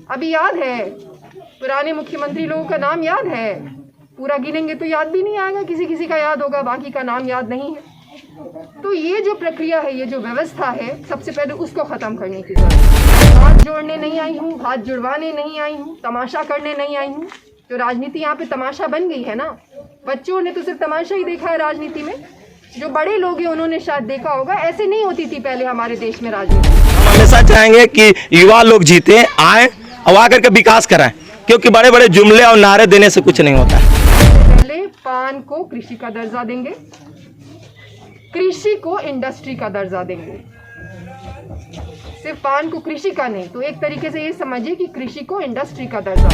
अभी याद है, पुराने मुख्यमंत्री लोगों का नाम याद है, पूरा गिनेंगे तो याद भी नहीं आएगा, किसी किसी का याद होगा, बाकी का नाम याद नहीं है। तो ये जो प्रक्रिया है, ये जो व्यवस्था है, सबसे पहले उसको ख़त्म करने की जरूरत है। हाथ जोड़ने नहीं आई हूँ, हाथ जुड़वाने नहीं आई हूँ, तमाशा करने नहीं आई हूँ। जो राजनीति यहाँ पे तमाशा बन गई है ना, बच्चों ने तो सिर्फ तमाशा ही देखा है राजनीति में, जो बड़े लोग हैं उन्होंने शायद देखा होगा। ऐसे नहीं होती थी पहले हमारे देश में राजनीति। हम हमेशा चाहेंगे कि युवा लोग जीते, आए और आकर के विकास कराएं, क्योंकि बड़े बड़े जुमले और नारे देने से कुछ नहीं होता है। पहले पान को कृषि का दर्जा देंगे, कृषि को इंडस्ट्री का दर्जा देंगे। सिर्फ पान को कृषि का नहीं, तो एक तरीके से ये समझिए कि कृषि को इंडस्ट्री का दर्जा।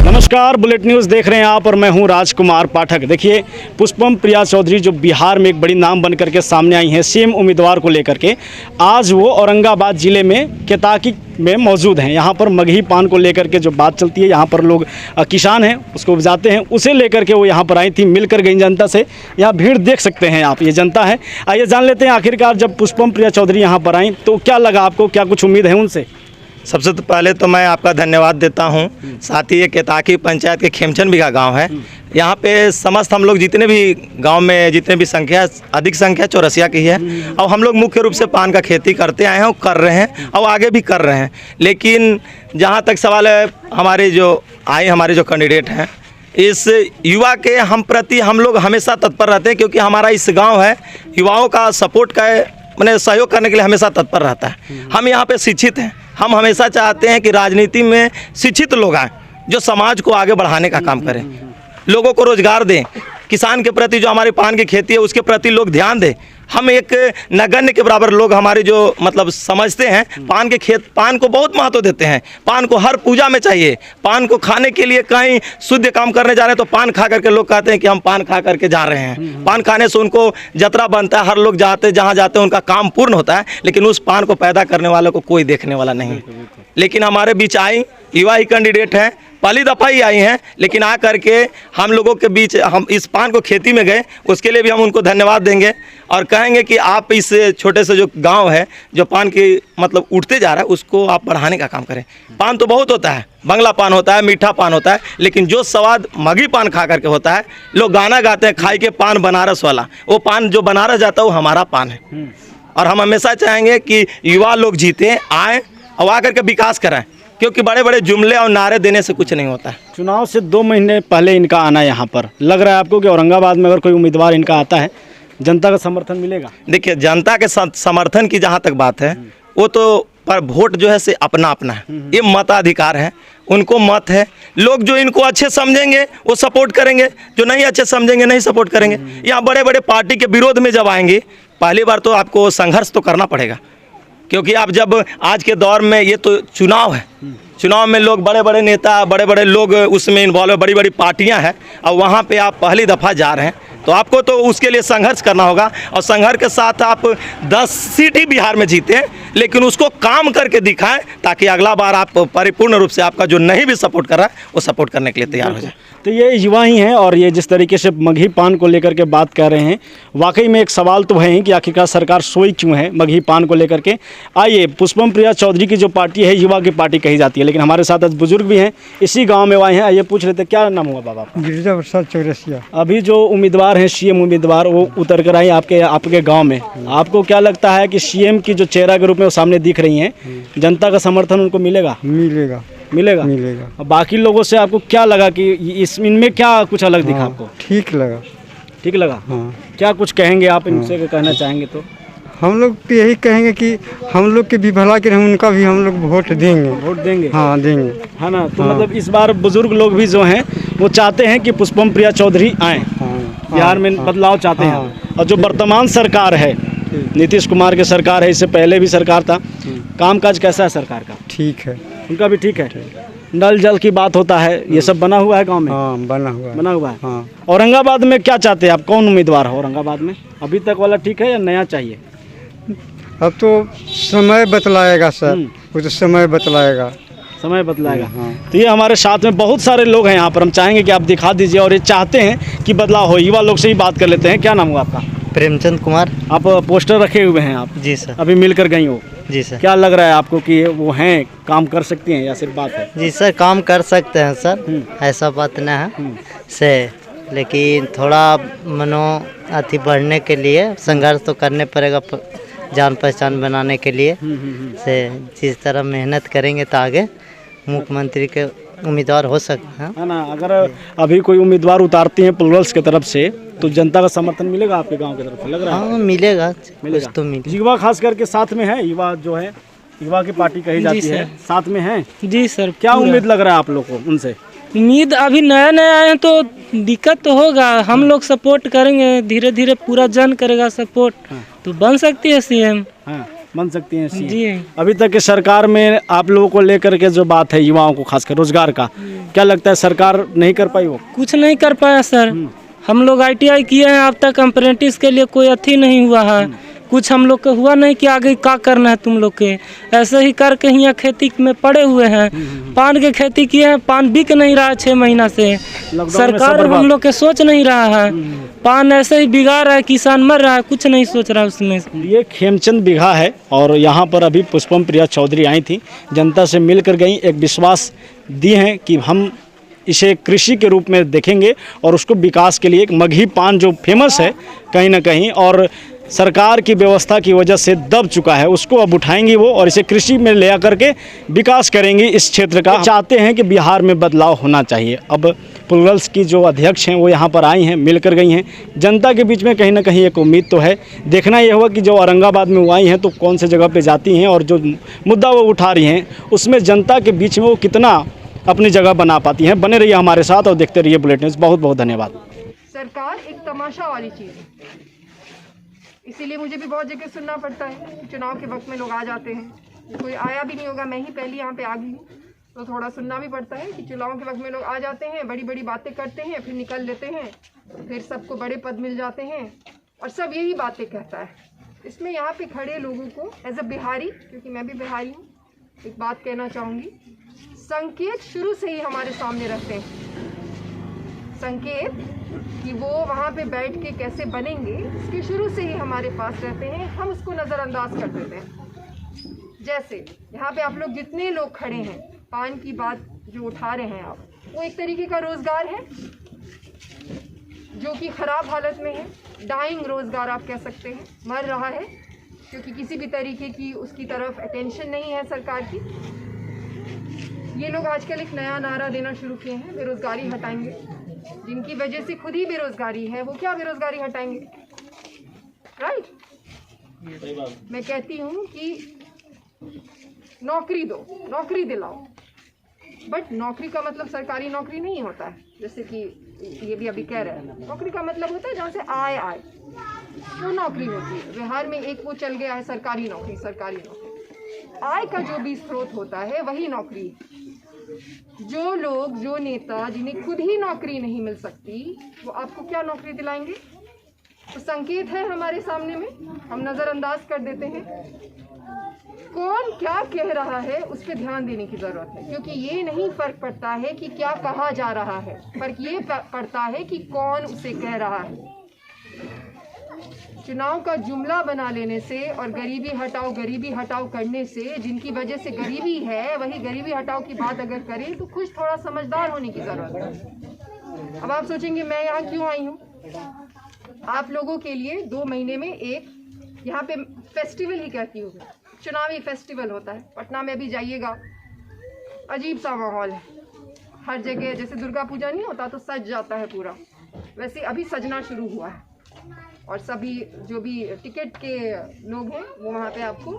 नमस्कार, बुलेट न्यूज़ देख रहे हैं आप और मैं हूं राजकुमार पाठक। देखिए, पुष्पम प्रिया चौधरी जो बिहार में एक बड़ी नाम बन करके सामने आई हैं सीएम उम्मीदवार को लेकर के, आज वो औरंगाबाद ज़िले में केताकी में मौजूद हैं। यहाँ पर मगही पान को लेकर के जो बात चलती है, यहाँ पर लोग किसान हैं उसको उपजाते हैं, उसे लेकर के वो यहाँ पर आई थी, मिलकर गई जनता से। यहाँ भीड़ देख सकते हैं आप, ये जनता है। आइए जान लेते हैं आखिरकार जब पुष्पम प्रिया चौधरी यहाँ पर आई तो क्या लगा आपको, क्या कुछ उम्मीद है उनसे? सबसे तो पहले तो मैं आपका धन्यवाद देता हूं। साथ ही ये केताकी पंचायत के खेमचंद बिघा गांव है। यहाँ पे समस्त हम लोग जितने भी गांव में जितने भी संख्या, अधिक संख्या चौरसिया की है, और हम लोग मुख्य रूप से पान का खेती करते आए हैं और कर रहे हैं और आगे भी कर रहे हैं। लेकिन जहाँ तक सवाल है, हमारे जो कैंडिडेट हैं, इस युवा के हम प्रति हम लोग हमेशा तत्पर रहते हैं, क्योंकि हमारा इस गाँव है युवाओं का सपोर्ट का मैंने सहयोग करने के लिए हमेशा तत्पर रहता है। हम यहाँ पे शिक्षित हैं, हम हमेशा चाहते हैं कि राजनीति में शिक्षित लोग आएँ जो समाज को आगे बढ़ाने का काम करें, लोगों को रोजगार दें, किसान के प्रति जो हमारी पान की खेती है उसके प्रति लोग ध्यान दें। हम एक नगण्य के बराबर लोग हमारे जो मतलब समझते हैं, पान को बहुत महत्व देते हैं। पान को हर पूजा में चाहिए, पान को खाने के लिए कहीं शुद्ध काम करने जा रहे हैं तो पान खा करके लोग कहते हैं कि हम पान खा करके जा रहे हैं। पान खाने से उनको जतरा बनता है, हर लोग जहाँ जाते हैं उनका काम पूर्ण होता है, लेकिन उस पान को पैदा करने वालों को कोई देखने वाला नहीं। लेकिन हमारे बीच आई युवा ही कैंडिडेट हैं, पहली दफ़ा ही आई हैं, लेकिन आ करके हम लोगों के बीच हम इस पान को खेती में गए, उसके लिए भी हम उनको धन्यवाद देंगे और कहेंगे कि आप इस छोटे से जो गांव है जो पान की मतलब उठते जा रहा है उसको आप बढ़ाने का काम करें। पान तो बहुत होता है, बंगला पान होता है, मीठा पान होता है, लेकिन जो स्वाद मगही पान खा करके होता है, लोग गाना गाते हैं खाई के पान बनारस वाला, वो पान जो बनारस जाता है वो हमारा पान है। और हम हमेशा चाहेंगे कि युवा लोग जीते, आएँ और आकर के विकास कराएं, क्योंकि बड़े बड़े जुमले और नारे देने से कुछ नहीं होता है। चुनाव से 2 महीने पहले इनका आना यहाँ पर, लग रहा है आपको कि औरंगाबाद में अगर कोई उम्मीदवार इनका आता है जनता का समर्थन मिलेगा? देखिए, जनता के समर्थन की जहाँ तक बात है, वो तो पर वोट जो है से अपना अपना है, ये मताधिकार है, उनको मत है। लोग जो इनको अच्छे समझेंगे वो सपोर्ट करेंगे, जो नहीं अच्छे समझेंगे नहीं सपोर्ट करेंगे। यहाँ बड़े बड़े पार्टी के विरोध में जब आएंगे, पहली बार तो आपको संघर्ष तो करना पड़ेगा, क्योंकि आप जब आज के दौर में ये तो चुनाव है, चुनाव में लोग बड़े बड़े नेता, बड़े बड़े लोग उसमें इन्वॉल्व है, बड़ी बड़ी पार्टियां हैं, और वहाँ पे आप पहली दफ़ा जा रहे हैं तो आपको तो उसके लिए संघर्ष करना होगा। और संघर्ष के साथ आप 10 सीट ही बिहार में जीते, लेकिन उसको काम करके दिखाएं, ताकि अगला बार आप परिपूर्ण रूप से आपका जो नहीं भी सपोर्ट कर रहा है वो सपोर्ट करने के लिए तैयार हो जाए। तो ये युवा ही हैं, और ये जिस तरीके से मगही पान को लेकर के बात कर रहे हैं, वाकई में एक सवाल तो है ही कि आखिरकार सरकार सोई क्यों है मगही पान को लेकर के। आइए, पुष्पम प्रिया चौधरी की जो पार्टी है युवा की पार्टी कही जाती है, लेकिन हमारे साथ आज बुजुर्ग भी हैं, इसी गांव में आए हैं। आइए पूछ लेते, क्या नाम हुआ बाबा? गिरिजा प्रसाद चौरसिया। अभी जो उम्मीदवार हैं सीएम उम्मीदवार, वो उतर कर आई आपके गाँव में, आपको क्या लगता है कि सीएम की जो चेहरा के रूप में वो सामने दिख रही हैं, जनता का समर्थन उनको मिलेगा? मिलेगा। और बाकी लोगों से आपको क्या लगा कि इनमें क्या कुछ अलग दिखा आपको? ठीक लगा। हाँ। क्या कुछ कहेंगे आप इनसे? कहना चाहेंगे तो हम लोग तो यही कहेंगे कि हम लोग के भी भला के उनका भी हम लोग वोट देंगे। हाँ, देंगे, है ना? तो मतलब इस बार बुजुर्ग लोग भी जो हैं वो चाहते हैं कि पुष्पम प्रिया चौधरी आए, बिहार में बदलाव चाहते हैं। और जो वर्तमान सरकार है, नीतीश कुमार की सरकार है, इससे पहले भी सरकार था, कामकाज कैसा है सरकार का? ठीक है, उनका भी ठीक है। नल जल की बात होता है, ये सब बना हुआ है गांव में? हाँ, बना हुआ है। हाँ। औरंगाबाद में क्या चाहते हैं आप, कौन उम्मीदवार है औरंगाबाद में? अभी तक वाला ठीक है या नया चाहिए? अब तो समय बतलाएगा सर, वो तो समय बतलाएगा। हाँ। तो ये हमारे साथ में बहुत सारे लोग हैं यहाँ पर, हम चाहेंगे कि आप दिखा दीजिए, और ये चाहते हैं कि बदलाव हो। युवा लोग से ही बात कर लेते हैं। क्या नाम हुआ आपका? प्रेमचंद कुमार। आप पोस्टर रखे हुए हैं आप? जी सर। अभी मिलकर गई हो? जी सर। क्या लग रहा है आपको कि वो हैं, काम कर सकती हैं या सिर्फ बात है? जी सर, काम कर सकते हैं सर, ऐसा बात नहीं है से, लेकिन थोड़ा मनो अति बढ़ने के लिए संघर्ष तो करने पड़ेगा, जान पहचान बनाने के लिए से जिस तरह मेहनत करेंगे तो आगे मुख्यमंत्री के उम्मीदवार हो सकते हैं। है ना। अगर अभी कोई उम्मीदवार उतारती हैं प्लुरल्स की तरफ से तो जनता का समर्थन मिलेगा आपके गांव की तरफ से, लग रहा है? हाँ मिलेगा, कुछ तो मिलेगा। युवा खास करके साथ में है, युवा जो है, युवा की पार्टी कही जाती है, साथ में है। जी सर। क्या उम्मीद लग रहा है आप लोग को उनसे? उम्मीद अभी नया नया आए हैं तो दिक्कत तो होगा, हम लोग सपोर्ट करेंगे, धीरे धीरे पूरा जन करेगा सपोर्ट, तो बन सकती है सीएम। हाँ, बन सकती हैं सीएम। जी। अभी तक के सरकार में आप लोगों को लेकर के जो बात है युवाओं को खासकर रोजगार का, क्या लगता है सरकार नहीं कर पाई? वो कुछ नहीं कर पाया सर। हम लोग ITI किए हैं, अब तक अप्रेंटिस के लिए कोई अथी नहीं हुआ है, कुछ हम लोग का हुआ नहीं कि आगे क्या करना है तुम लोग के, ऐसे ही करके यहाँ खेती में पड़े हुए हैं। पान के खेती किए हैं, पान बिक नहीं रहा है 6 महीना से, सरकार हम लोग के सोच नहीं रहा है, पान ऐसे ही बिगा रहा है, किसान मर रहा है, कुछ नहीं सोच रहा है उसमें। ये खेमचंद बिघा है और यहाँ पर अभी पुष्पम प्रिया चौधरी आई थी, जनता से मिलकर गई, एक विश्वास दिए हैं कि हम इसे कृषि के रूप में देखेंगे और उसको विकास के लिए, एक मगही पान जो फेमस है कहीं ना कहीं और सरकार की व्यवस्था की वजह से दब चुका है, उसको अब उठाएंगी वो और इसे कृषि में ले आकर के विकास करेंगी इस क्षेत्र का। चाहते हैं कि बिहार में बदलाव होना चाहिए। अब प्लुरल्स की जो अध्यक्ष हैं वो यहाँ पर आई हैं, मिलकर गई हैं, जनता के बीच में कहीं ना कहीं एक उम्मीद तो है। देखना यह हुआ कि जो औरंगाबाद में वो आई हैं तो कौन से जगह पे जाती हैं और जो मुद्दा वो उठा रही हैं उसमें जनता के बीच में वो कितना अपनी जगह बना पाती हैं। बने रहिए हमारे साथ और देखते रहिए बुलेटिन न्यूज़। बहुत बहुत धन्यवाद। सरकार एक तमाशा वाली चीज़ है, इसीलिए मुझे भी बहुत जगह सुनना पड़ता है। चुनाव के वक्त में लोग आ जाते हैं, कोई आया भी नहीं होगा, मैं ही पहली यहाँ पे आ गई हूँ, तो थोड़ा सुनना भी पड़ता है कि चुनाव के वक्त में लोग आ जाते हैं, बड़ी बड़ी बातें करते हैं, फिर निकल लेते हैं, फिर सबको बड़े पद मिल जाते हैं और सब यही बातें कहता है। इसमें यहाँ पे खड़े लोगों को एज अ बिहारी, क्योंकि मैं भी बिहारी हूँ, एक बात कहना चाहूँगी, संकेत शुरू से ही हमारे सामने रहते हैं। संकेत कि वो वहाँ पे बैठ के कैसे बनेंगे, इसके शुरू से ही हमारे पास रहते हैं, हम उसको नज़रअंदाज कर देते हैं। जैसे यहाँ पे आप लोग जितने लोग खड़े हैं, पान की बात जो उठा रहे हैं आप, वो एक तरीके का रोज़गार है जो कि ख़राब हालत में है, डाइंग रोज़गार आप कह सकते हैं, मर रहा है क्योंकि किसी भी तरीके की उसकी तरफ अटेंशन नहीं है सरकार की। ये लोग आजकल एक नया नारा देना शुरू किए हैं, बेरोज़गारी हटाएंगे, जिनकी वजह से खुद ही बेरोज़गारी है, वो क्या बेरोज़गारी हटाएंगे? राइट? मैं कहती हूँ कि नौकरी दो, नौकरी दिलाओ, बट नौकरी का मतलब सरकारी नौकरी नहीं होता है, जैसे कि ये भी अभी कह रहे हैं। नौकरी का मतलब होता है जहाँ से आय आए, वो नौकरी होती है। बिहार में एक वो चल गया है सरकारी नौकरी, सरकारी नौकरी। आय का जो भी स्रोत होता है वही नौकरी है। जो लोग, जो नेता जिन्हें खुद ही नौकरी नहीं मिल सकती, वो आपको क्या नौकरी दिलाएंगे? तो संकेत है हमारे सामने में, हम नज़रअंदाज कर देते हैं। कौन क्या कह रहा है उस पर ध्यान देने की ज़रूरत है, क्योंकि ये नहीं फ़र्क पड़ता है कि क्या कहा जा रहा है, फर्क ये पड़ता है कि कौन उसे कह रहा है। चुनाव का जुमला बना लेने से और गरीबी हटाओ करने से, जिनकी वजह से गरीबी है, वही गरीबी हटाओ की बात अगर करें तो कुछ थोड़ा समझदार होने की ज़रूरत है। अब आप सोचेंगे मैं यहाँ क्यों आई हूँ? आप लोगों के लिए 2 महीने में एक यहाँ पे फेस्टिवल ही कहती हूँ, चुनावी फेस्टिवल होता है। पटना में भी जाइएगा, अजीब सा माहौल है हर जगह। जैसे दुर्गा पूजा नहीं होता तो सज जाता है पूरा, वैसे अभी सजना शुरू हुआ है और सभी जो भी टिकट के लोग हैं वो वहाँ पे आपको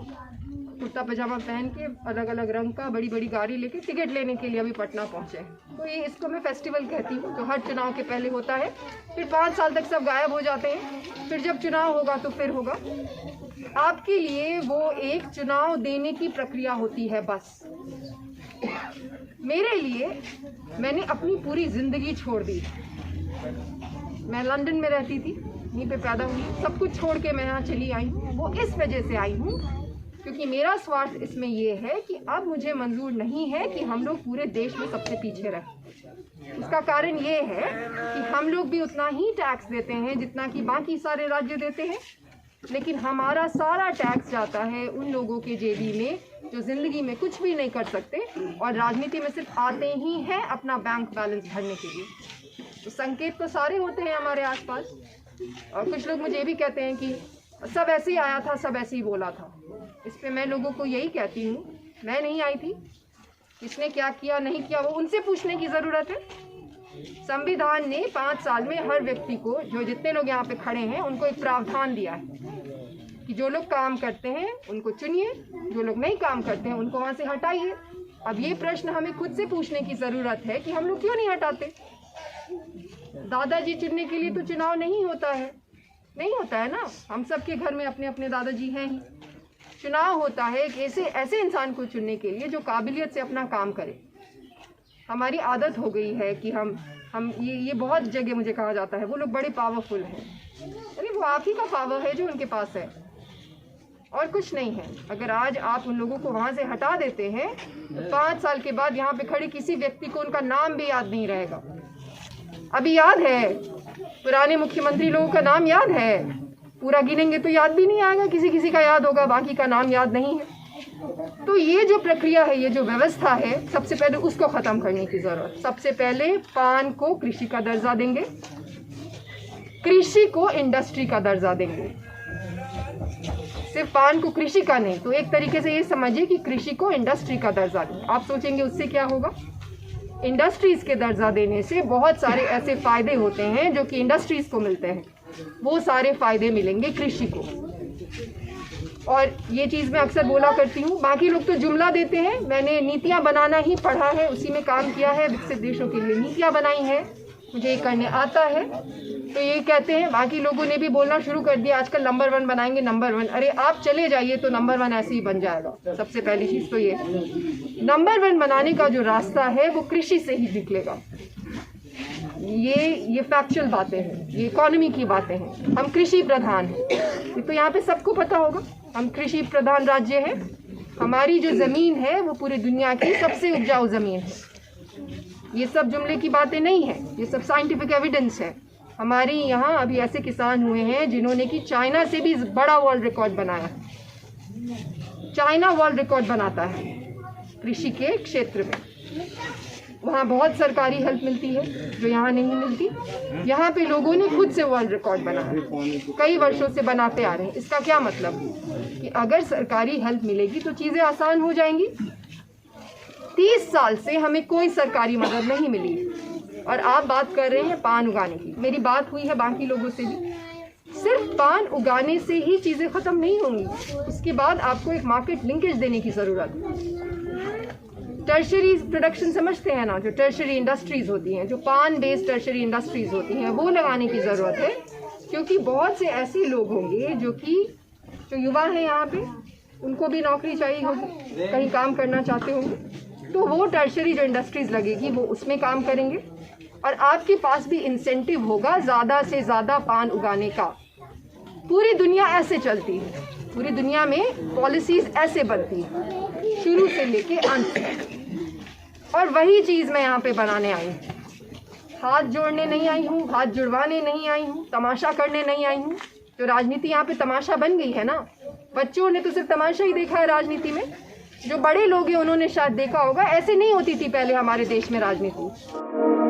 कुर्ता पजामा पहन के अलग अलग रंग का बड़ी बड़ी गाड़ी लेके टिकट लेने के लिए अभी पटना पहुँचे हैं। तो ये इसको मैं फेस्टिवल कहती हूँ, जो हर चुनाव के पहले होता है। फिर 5 साल तक सब गायब हो जाते हैं, फिर जब चुनाव होगा तो फिर होगा। आपके लिए वो एक चुनाव देने की प्रक्रिया होती है बस। मेरे लिए मैंने अपनी पूरी ज़िंदगी छोड़ दी। मैं लंदन में रहती थी, यहीं पे पैदा हुई, सब कुछ छोड़ के मैं यहाँ चली आई हूँ। वो इस वजह से आई हूँ क्योंकि मेरा स्वार्थ इसमें ये है कि अब मुझे मंजूर नहीं है कि हम लोग पूरे देश में सबसे पीछे रहें। उसका कारण ये है कि हम लोग भी उतना ही टैक्स देते हैं जितना कि बाकी सारे राज्य देते हैं, लेकिन हमारा सारा टैक्स जाता है उन लोगों के जेबी में जो ज़िंदगी में कुछ भी नहीं कर सकते और राजनीति में सिर्फ आते ही हैं अपना बैंक बैलेंस भरने के लिए। तो संकेत तो सारे होते हैं हमारे आसपास, और कुछ लोग मुझे भी कहते हैं कि सब ऐसे ही आया था, सब ऐसे ही बोला था। इस पे मैं लोगों को यही कहती हूँ, मैं नहीं आई थी, किसने क्या किया नहीं किया वो उनसे पूछने की ज़रूरत है। संविधान ने 5 साल में हर व्यक्ति को, जो जितने लोग यहाँ पे खड़े हैं, उनको एक प्रावधान दिया है कि जो लोग काम करते हैं उनको चुनिए, जो लोग नहीं काम करते हैं उनको वहाँ से हटाइए। अब ये प्रश्न हमें खुद से पूछने की ज़रूरत है कि हम लोग क्यों नहीं हटाते। दादाजी चुनने के लिए तो चुनाव नहीं होता है, नहीं होता है ना। हम सब के घर में अपने अपने दादाजी हैं ही। चुनाव होता है एक ऐसे इंसान को चुनने के लिए जो काबिलियत से अपना काम करे। हमारी आदत हो गई है कि हम ये बहुत जगह मुझे कहा जाता है वो लोग बड़े पावरफुल हैं। अरे वो आप ही का पावर है जो उनके पास है और कुछ नहीं है। अगर आज आप उन लोगों को वहाँ से हटा देते हैं तो 5 साल के बाद यहाँ पे खड़े किसी व्यक्ति को उनका नाम भी याद नहीं रहेगा। अभी याद है, पुराने मुख्यमंत्री लोगों का नाम याद है, पूरा गिनेंगे तो याद भी नहीं आएगा, किसी किसी का याद होगा, बाकी का नाम याद नहीं है। तो ये जो प्रक्रिया है, ये जो व्यवस्था है, सबसे पहले उसको ख़त्म करने की ज़रूरत। सबसे पहले पान को कृषि का दर्जा देंगे, कृषि को इंडस्ट्री का दर्जा देंगे। सिर्फ पान को कृषि का नहीं, तो एक तरीके से ये समझिए कि कृषि को इंडस्ट्री का दर्जा दें। आप सोचेंगे उससे क्या होगा। इंडस्ट्रीज़ के दर्जा देने से बहुत सारे ऐसे फ़ायदे होते हैं जो कि इंडस्ट्रीज़ को मिलते हैं, वो सारे फ़ायदे मिलेंगे कृषि को। और ये चीज़ मैं अक्सर बोला करती हूँ, बाकी लोग तो जुमला देते हैं, मैंने नीतियाँ बनाना ही पढ़ा है, उसी में काम किया है, विकसित देशों के लिए नीतियाँ बनाई हैं, मुझे ये करने आता है, तो ये कहते हैं। बाकी लोगों ने भी बोलना शुरू कर दिया आजकल, नंबर 1 बनाएंगे, नंबर 1। अरे आप चले जाइए तो नंबर 1 ऐसे ही बन जाएगा। सबसे पहली चीज़ तो ये नंबर 1 बनाने का जो रास्ता है वो कृषि से ही निकलेगा। ये फैक्चुअल बातें हैं, ये इकोनॉमी की बातें हैं। हम कृषि प्रधान हैं, ये तो यहाँ पे सबको पता होगा। हम कृषि प्रधान राज्य हैं, हमारी जो ज़मीन है वो पूरी दुनिया की सबसे उपजाऊ ज़मीन है। ये सब जुमले की बातें नहीं है, ये सब साइंटिफिक एविडेंस है। हमारे यहाँ अभी ऐसे किसान हुए हैं जिन्होंने कि चाइना से भी बड़ा वर्ल्ड रिकॉर्ड बनाया है। चाइना वर्ल्ड रिकॉर्ड बनाता है कृषि के क्षेत्र में। वहाँ बहुत सरकारी हेल्प मिलती है जो यहाँ नहीं मिलती। यहाँ पे लोगों ने खुद से वर्ल्ड रिकॉर्ड बनाया, कई वर्षों से बनाते आ रहे हैं। इसका क्या मतलब कि अगर सरकारी हेल्प मिलेगी तो चीज़ें आसान हो जाएंगी। 30 साल से हमें कोई सरकारी मदद नहीं मिली और आप बात कर रहे हैं पान उगाने की। मेरी बात हुई है बाकी लोगों से भी, सिर्फ पान उगाने से ही चीज़ें ख़त्म नहीं होंगी, उसके बाद आपको एक मार्केट लिंकेज देने की ज़रूरत है। टर्शरी प्रोडक्शन समझते हैं ना, जो टर्शरी इंडस्ट्रीज़ होती हैं, जो पान बेस्ड टर्शरी इंडस्ट्रीज़ होती हैं, वो लगाने की ज़रूरत है। क्योंकि बहुत से ऐसे लोग होंगे जो युवा हैं यहाँ पे, उनको भी नौकरी चाहिए होगी, कहीं काम करना चाहते होंगे, तो वो टर्शरी जो इंडस्ट्रीज़ लगेगी वो उसमें काम करेंगे और आपके पास भी इंसेंटिव होगा ज़्यादा से ज़्यादा पान उगाने का। पूरी दुनिया ऐसे चलती है, पूरी दुनिया में पॉलिसीज़ ऐसे बनती हैं शुरू से लेके अंत तक, और वही चीज़ मैं यहाँ पे बनाने आई हूँ। हाथ जोड़ने नहीं आई हूँ, हाथ जुड़वाने नहीं आई हूँ, तमाशा करने नहीं आई हूँ। तो राजनीति यहाँ पे तमाशा बन गई है ना। बच्चों ने तो सिर्फ तमाशा ही देखा है राजनीति में, जो बड़े लोग हैं उन्होंने शायद देखा होगा। ऐसे नहीं होती थी पहले हमारे देश में राजनीति।